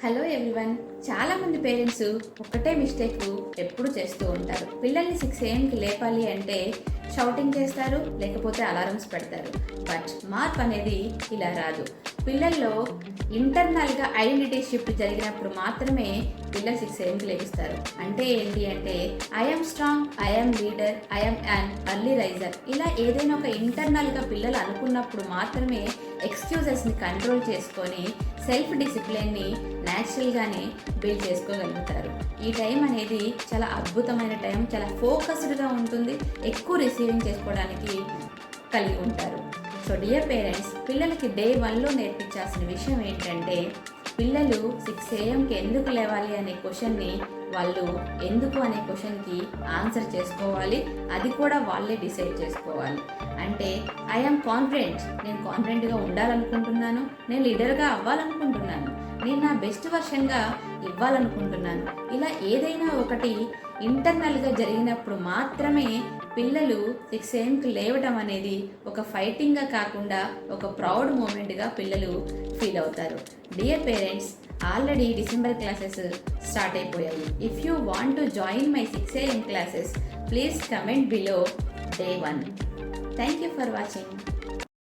Hello everyone. చాలా మంది parents ఒక్కటే మిస్టేక్ ఎప్పుడు చేస్తూ ఉంటారు. పిల్లల్ని 6 AM లేపాలి అంటే షౌటింగ్ చేస్తారు, లేకపోతే అలారమ్స్ పెడతారు. బట్ మార్పు అనేది ఇలా రాదు. పిల్లల్లో ఇంటర్నల్గా ఐడెంటిటీ షిఫ్ట్ జరిగినప్పుడు మాత్రమే పిల్లలు 6 AM లేపిస్తారు. అంటే ఏంటి అంటే I'm strong, I'm leader, I'm an early raiser, ఇలా ఏదైనా ఒక ఇంటర్నల్గా పిల్లలు అనుకున్నప్పుడు మాత్రమే ఎక్స్క్యూజెస్ని కంట్రోల్ చేసుకొని సెల్ఫ్ డిసిప్లిన్ని న్యాచురల్గానే బిల్డ్ చేసుకోగలుగుతారు. ఈ టైం అనేది చాలా అద్భుతమైన టైం, చాలా ఫోకస్డ్గా ఉంటుంది, ఎక్కువ రిసీవింగ్ చేసుకోవడానికి కలిగి ఉంటారు. సో డియర్ పేరెంట్స్, పిల్లలకి డే 1లో నేర్పించాల్సిన విషయం ఏంటంటే పిల్లలు 6 AM ఎందుకు లేవాలి అనే క్వశ్చన్ని వాళ్ళు ఎందుకు అనే క్వశ్చన్కి ఆన్సర్ చేసుకోవాలి. అది కూడా వాళ్ళే డిసైడ్ చేసుకోవాలి. అంటే ఐఎమ్ కాన్ఫిడెంట్, నేను కాన్ఫిడెంట్గా ఉండాలనుకుంటున్నాను, నేను లీడర్గా అవ్వాలనుకుంటున్నాను, నేను నా బెస్ట్ వర్షన్గా ఇవ్వాలనుకుంటున్నాను. ఇలా ఏదైనా ఒకటి ఇంటర్నల్గా జరిగినప్పుడు మాత్రమే పిల్లలు 6 AM లేవడం అనేది ఒక ఫైటింగ్గా కాకుండా ఒక ప్రౌడ్ మూమెంట్గా పిల్లలు ఫీల్ అవుతారు. Dear parents, already December classes start అయిపోయాయి. If you want to join my 6 AM classes, please comment below day 1. Thank you for watching.